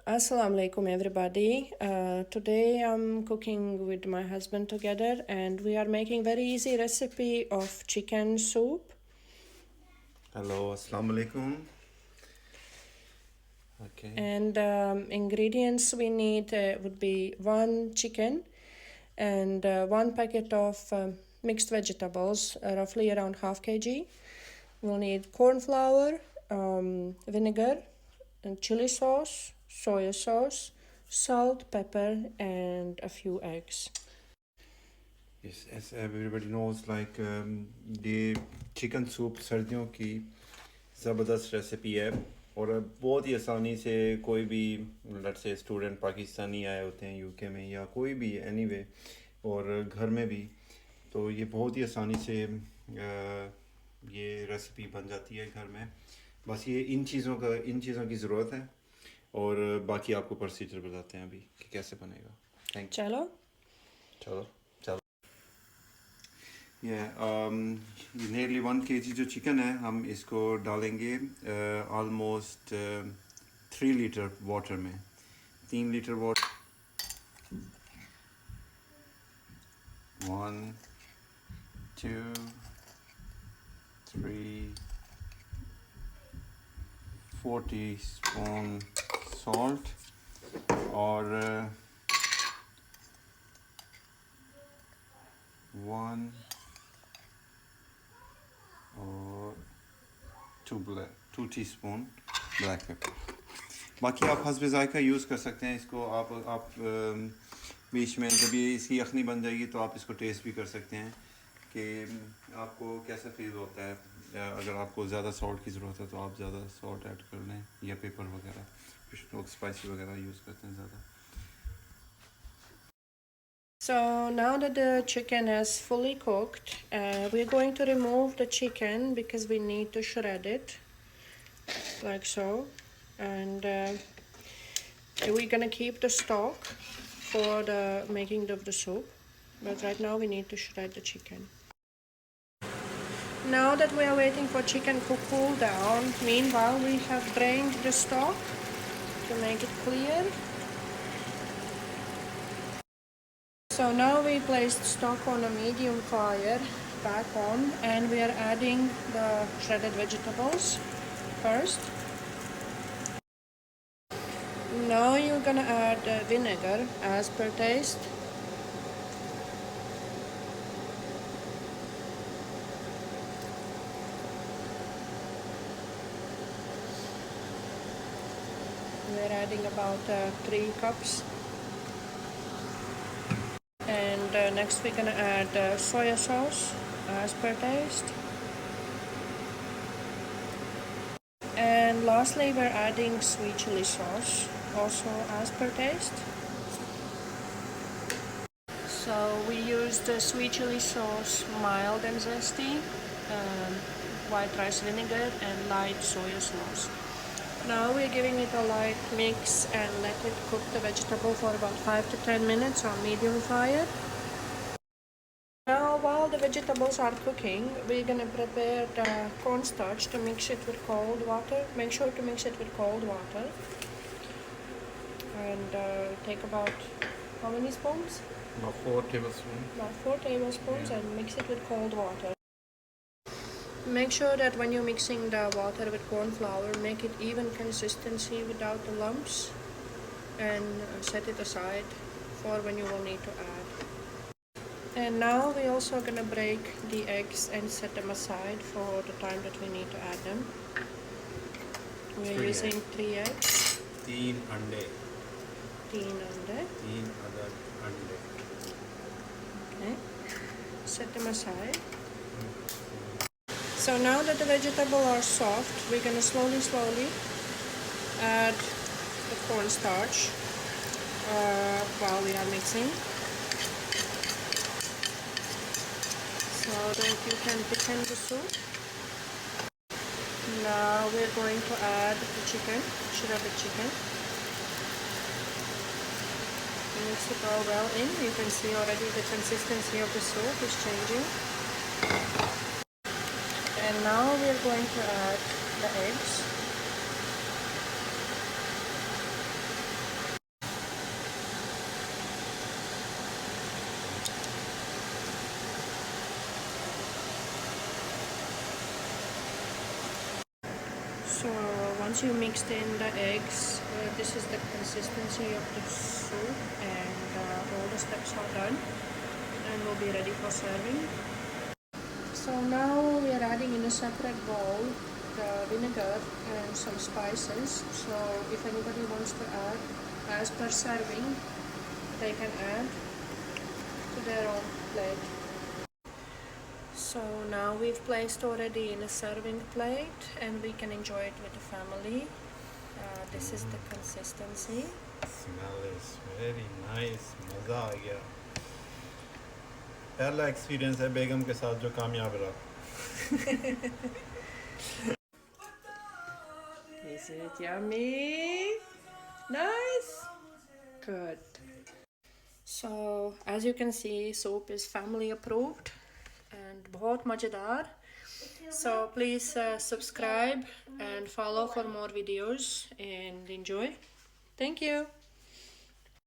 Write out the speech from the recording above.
Assalamu alaikum everybody. Today I'm cooking with my husband together and we are making very easy recipe of chicken soup. Hello, assalamu alaikum. Okay. And ingredients we need would be 1 chicken and 1 packet of mixed vegetables, roughly around half kg. We'll need corn flour, vinegar, and chili sauce, soya sauce, salt, pepper, and a few eggs. Yes, as everybody knows, the chicken soup सर्दियों की ज़बरदस्त recipe है और बहुत ही आसानी से कोई भी लेट्स से स्टूडेंट पाकिस्तानी आए होते हैं यूके में या कोई भी एनीवे और घर में भी तो ये बहुत ही आसानी से ये रेसिपी बन जाती है घर में. बस ये इन चीज़ों की ज़रूरत है और बाकी आपको प्रोसीजर बताते हैं अभी कि कैसे बनेगा. Thank you. चलो. नियरली 1 kg जो चिकन है हम इसको डालेंगे ऑलमोस्ट 3 लीटर वाटर में. 3 लीटर वाटर. 1 2 3 4 टीस्पून सॉल्ट और 1 और 2 टीस्पून ब्लैक पेपर. बाकी आप हस्ब ज़ायका यूज़ कर सकते हैं इसको. आप बीच में जब ये इसकी यखनी बन जाएगी तो आप इसको टेस्ट भी कर सकते हैं कि आपको कैसा फील होता है. अगर आपको ज़्यादा सॉल्ट की ज़रूरत है तो आप ज़्यादा सॉल्ट ऐड कर लें या पेपर वगैरह. कुछ लोग स्पाइसी वगैरह यूज़ करते हैं ज़्यादा. So now that the chicken is fully cooked, we're going to remove the chicken because we need to shred it like so, and we're gonna keep the stock for the making of the soup, but right now we need to shred the chicken. Now that we are waiting for chicken to cool down, meanwhile we have drained the stock to make it clear. So now we placed stock on a medium fire back on, and we are adding the shredded vegetables first. Now you're gonna add vinegar as per taste. We're adding about 3 cups. And next we're gonna add soya sauce as per taste. And lastly we're adding sweet chili sauce also as per taste. So we used sweet chili sauce, mild and zesty, white rice vinegar and light soya sauce. Now we're giving it a light mix and let it cook the vegetable for about 5 to 10 minutes on medium fire. Now while the vegetables are cooking, we're gonna prepare the cornstarch to mix it with cold water. Make sure to mix it with cold water. And take about how many spoons? About 4 tablespoons. About 4 tablespoons, yeah. And mix it with cold water. Make sure that when you're mixing the water with corn flour, make it even consistency without the lumps, and set it aside for when you will need to add. And now we're also gonna break the eggs and set them aside for the time that we need to add them. We're using 3 eggs. 3 अंडे. 3 अंडे. 3 अदद अंडे. Okay. Set them aside. So now that the vegetables are soft, we're gonna slowly add the cornstarch while we are mixing, so that you can thicken the soup. Now we're going to add the chicken, shredded chicken. Mix it all well in. You can see already the consistency of the soup is changing. And now we're going to add the eggs. So once you mixed in the eggs, this is the consistency of the soup, and all the steps are done and will be ready for serving. So now we are adding in a separate bowl the vinegar and some spices. So if anybody wants to add, as per serving, they can add to their own plate. So now we've placed already in a serving plate and we can enjoy it with the family. This is the consistency. Smell is very nice. मज़ा आ गया. पहला experience है बेगम के साथ जो कामयाब रहा. Is it yummy? Nice? Good. So as you can see, soup is family approved and बहुत मज़ेदार. So please subscribe and follow for more videos and enjoy. Thank you.